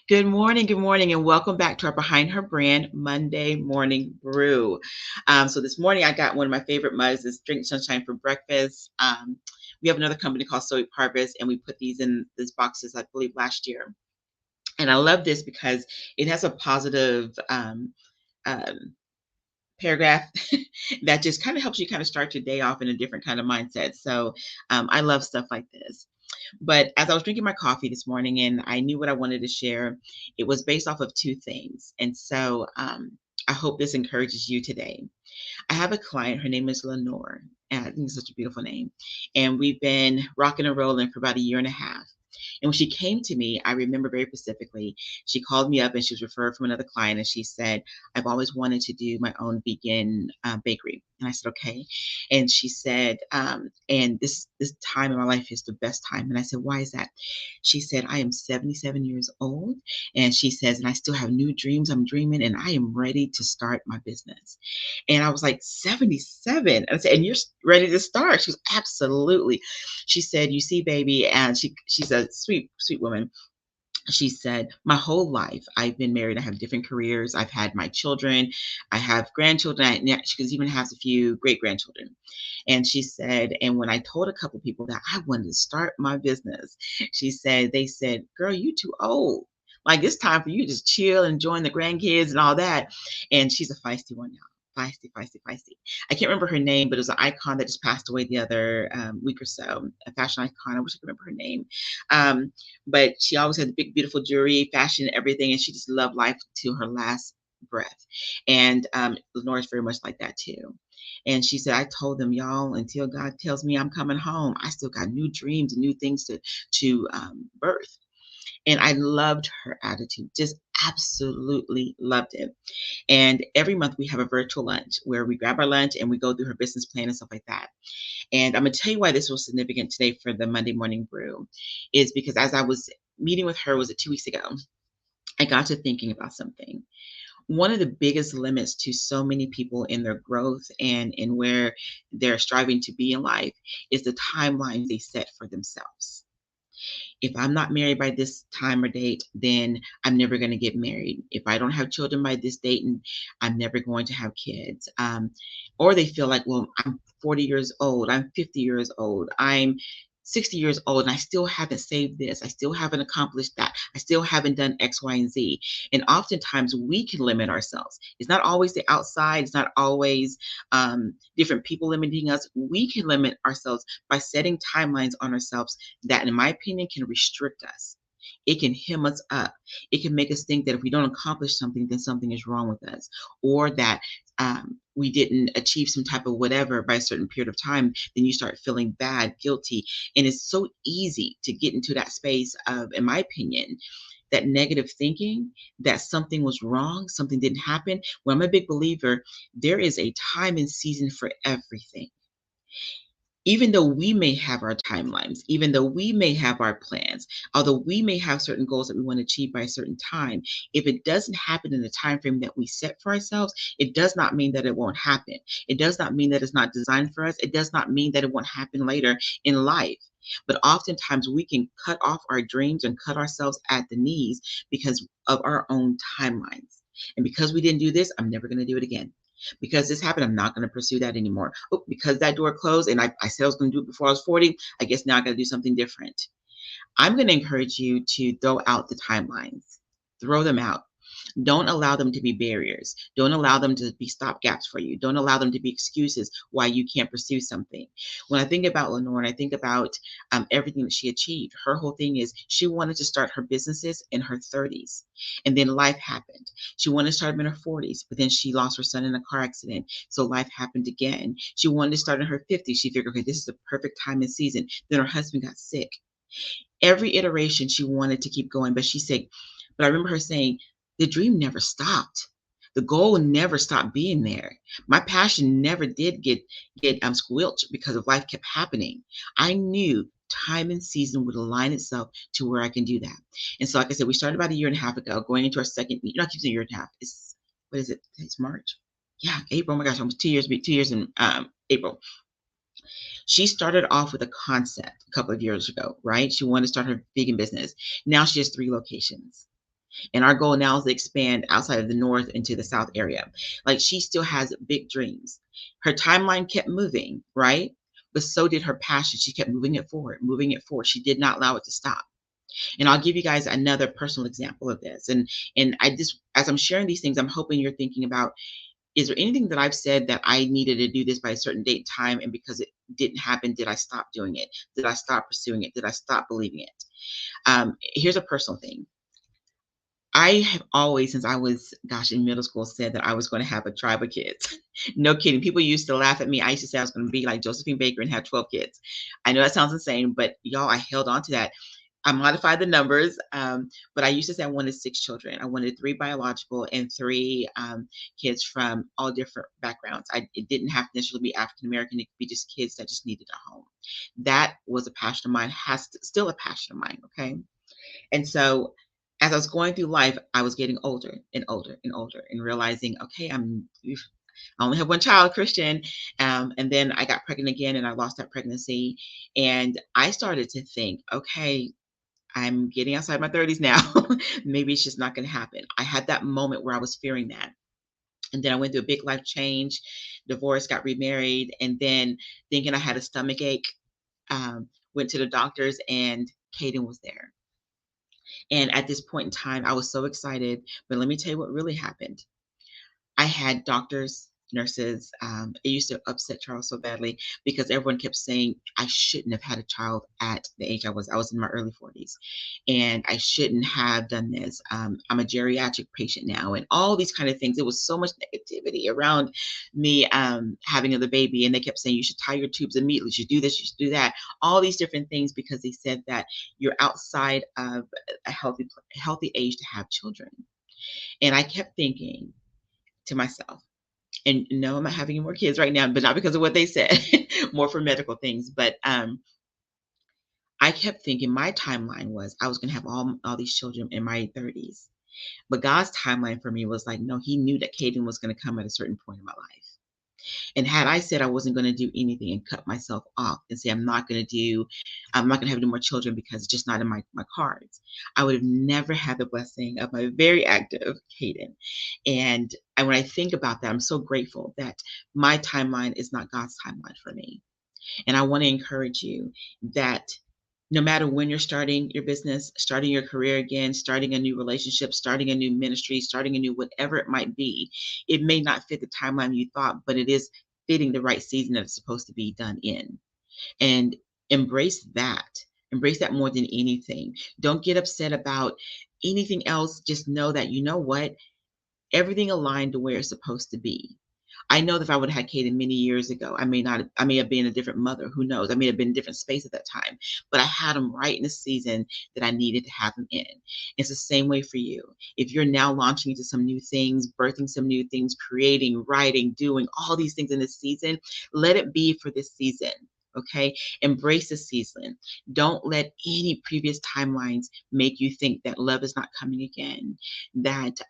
Good morning, and welcome back to our Behind Her Brand Monday Morning Brew. So this morning I got one of my favorite mugs. It's Drink Sunshine for breakfast. We have another company called Soap Harvest, and we put these in these boxes, I believe, last year. And I love this because it has a positive um, paragraph that just kind of helps you kind of start your day off in a different kind of mindset. So I love stuff like this. But as I was drinking my coffee this morning and I knew what I wanted to share, it was based off of two things. And so I hope this encourages you today. I have a client, her name is Lenore, and I think it's such a beautiful name. And we've been rocking and rolling for about a year and a half. And when she came to me, I remember very specifically, she called me up and she was referred from another client. And she said, I've always wanted to do my own vegan bakery. And I said, okay. And she said, and this time in my life is the best time. And I said, why is that? She said, I am 77 years old. And she says, and I still have new dreams I'm dreaming, and I am ready to start my business. And I was like, 77? And I said, and you're ready to start? She was, absolutely. She said, you see, baby, and she's a sweet, sweet woman. She said, my whole life, I've been married. I have different careers. I've had my children. I have grandchildren. She even has a few great grandchildren. And she said, and when I told a couple people that I wanted to start my business, she said, they said, girl, you too old. Like, it's time for you to just chill and join the grandkids and all that. And she's a feisty one now. Feisty, feisty, feisty. I can't remember her name, but it was an icon that just passed away the other week or so. A fashion icon. I wish I could remember her name. Um, but she always had the big, beautiful jewelry, fashion, everything, and she just loved life to her last breath. And Lenore is very much like that too. And she said, I told them, y'all, until God tells me I'm coming home, I still got new dreams and new things to birth. And I loved her attitude, just absolutely loved it. And every month we have a virtual lunch where we grab our lunch and we go through her business plan and stuff like that. And I'm going to tell you why this was significant today for the Monday Morning Brew is because as I was meeting with her, was it 2 weeks ago? I got to thinking about something. One of the biggest limits to so many people in their growth and in where they're striving to be in life is the timelines they set for themselves. If I'm not married by this time or date, then I'm never going to get married. If I don't have children by this date, and I'm never going to have kids. Or they feel like, well, I'm 40 years old, I'm 50 years old, I'm 60 years old, and I still haven't saved this, I still haven't accomplished that, I still haven't done X, Y, and Z. And oftentimes we can limit ourselves. It's not always the outside, it's not always different people limiting us. We can limit ourselves by setting timelines on ourselves that, in my opinion, can restrict us. It can hem us up. It can make us think that if we don't accomplish something, then something is wrong with us, or that we didn't achieve some type of whatever by a certain period of time. Then you start feeling bad, guilty. And it's so easy to get into that space of, in my opinion, that negative thinking that something was wrong, something didn't happen. Well, I'm a big believer, there is a time and season for everything. Even though we may have our timelines, even though we may have our plans, although we may have certain goals that we want to achieve by a certain time, if it doesn't happen in the time frame that we set for ourselves, it does not mean that it won't happen. It does not mean that it's not designed for us. It does not mean that it won't happen later in life. But oftentimes we can cut off our dreams and cut ourselves at the knees because of our own timelines. And because we didn't do this, I'm never going to do it again. Because this happened, I'm not going to pursue that anymore. Oh, because that door closed and I said I was going to do it before I was 40, I guess now I got to do something different. I'm going to encourage you to throw out the timelines, throw them out. Don't allow them to be barriers. Don't allow them to be stopgaps for you. Don't allow them to be excuses why you can't pursue something. When I think about Lenore and I think about everything that she achieved, her whole thing is she wanted to start her businesses in her 30s. And then life happened. She wanted to start them in her 40s, but then she lost her son in a car accident. So life happened again. She wanted to start in her 50s. She figured, okay, this is the perfect time and season. Then her husband got sick. Every iteration she wanted to keep going, but she said, but I remember her saying, the dream never stopped. The goal never stopped being there. My passion never did get squelched because of life kept happening. I knew time and season would align itself to where I can do that. And so, like I said, we started about a year and a half ago, going into our second, not keep saying a year and a half. It's what is it? It's March. Yeah, April. Oh my gosh, almost 2 years. 2 years in April. She started off with a concept a couple of years ago, right? She wanted to start her vegan business. Now she has 3 locations. And our goal now is to expand outside of the North into the South area. Like, she still has big dreams. Her timeline kept moving, right? But so did her passion. She kept moving it forward, moving it forward. She did not allow it to stop. And I'll give you guys another personal example of this. And I just, as I'm sharing these things, I'm hoping you're thinking about, is there anything that I've said that I needed to do this by a certain date and time, and because it didn't happen, did I stop doing it? Did I stop pursuing it? Did I stop believing it? Here's a personal thing. I have always, since I was, gosh, in middle school, said that I was going to have a tribe of kids. No kidding. People used to laugh at me. I used to say I was going to be like Josephine Baker and have 12 kids. I know that sounds insane, but y'all, I held on to that. I modified the numbers, but I used to say I wanted 6 children. I wanted 3 biological and 3 kids from all different backgrounds. It didn't have to necessarily be African American. It could be just kids that just needed a home. That was a passion of mine, still a passion of mine. Okay. And so as I was going through life, I was getting older and older and older and realizing, okay, I only have one child, Christian. And then I got pregnant again and I lost that pregnancy. And I started to think, okay, I'm getting outside my 30s now. Maybe it's just not going to happen. I had that moment where I was fearing that. And then I went through a big life change, divorced, got remarried, and then thinking I had a stomach ache, went to the doctors and Caden was there. And at this point in time, I was so excited. But let me tell you what really happened. I had doctors, nurses. It used to upset Charles so badly because everyone kept saying I shouldn't have had a child at the age I was. I was in my early 40s, and I shouldn't have done this. I'm a geriatric patient now, and all these kind of things. There was so much negativity around me having another baby, and they kept saying you should tie your tubes immediately. You should do this. You should do that. All these different things because they said that you're outside of a healthy age to have children. And I kept thinking to myself, and no, I'm not having any more kids right now, but not because of what they said, more for medical things. But I kept thinking my timeline was I was going to have all these children in my 30s. But God's timeline for me was like, no, He knew that Caden was going to come at a certain point in my life. And had I said I wasn't going to do anything and cut myself off and say I'm not going to have any more children because it's just not in my cards, I would have never had the blessing of my very active Caden. And when I think about that, I'm so grateful that my timeline is not God's timeline for me. And I want to encourage you that no matter when you're starting your business, starting your career again, starting a new relationship, starting a new ministry, starting a new whatever it might be, it may not fit the timeline you thought, but it is fitting the right season that it's supposed to be done in. And embrace that. Embrace that more than anything. Don't get upset about anything else. Just know that you know what? Everything aligned to where it's supposed to be. I know that if I would have had Kaden many years ago, I may have been a different mother. Who knows? I may have been in a different space at that time. But I had him right in the season that I needed to have him in. It's the same way for you. If you're now launching into some new things, birthing some new things, creating, writing, doing all these things in this season, let it be for this season. Okay. Embrace the season. Don't let any previous timelines make you think that love is not coming again, that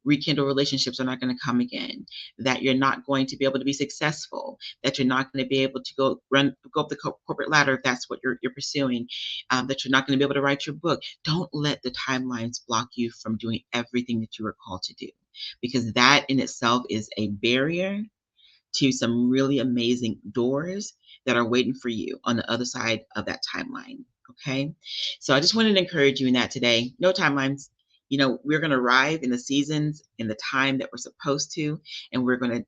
rekindle relationships are not going to come again, that you're not going to be able to be successful, that you're not going to be able to go up the corporate ladder if that's what you're pursuing, that you're not going to be able to write your book. Don't let the timelines block you from doing everything that you are called to do, because that in itself is a barrier to some really amazing doors that are waiting for you on the other side of that timeline. Okay. So I just wanted to encourage you in that today. No timelines. We're going to arrive in the seasons in the time that we're supposed to, and we're going to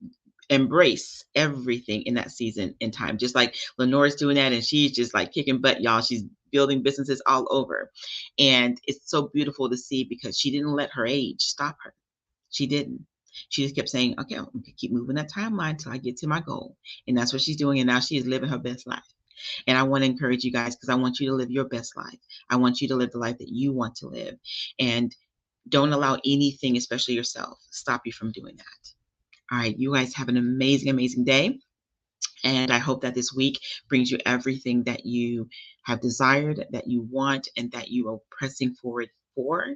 embrace everything in that season and time. Just like Lenore's doing that, and she's just like kicking butt, y'all. She's building businesses all over. And it's so beautiful to see because she didn't let her age stop her. She didn't. She just kept saying, okay, I'm going to keep moving that timeline until I get to my goal. And that's what she's doing. And now she is living her best life. And I want to encourage you guys because I want you to live your best life. I want you to live the life that you want to live. And don't allow anything, especially yourself, stop you from doing that. All right. You guys have an amazing, amazing day. And I hope that this week brings you everything that you have desired, that you want, and that you are pressing forward for.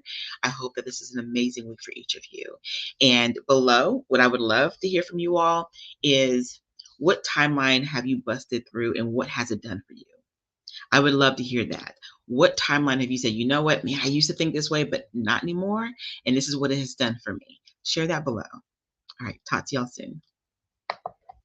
I hope that this is an amazing week for each of you. And below, what I would love to hear from you all is, what timeline have you busted through and what has it done for you? I would love to hear that. What timeline have you said, you know what, man, I used to think this way, but not anymore. And this is what it has done for me. Share that below. All right. Talk to y'all soon.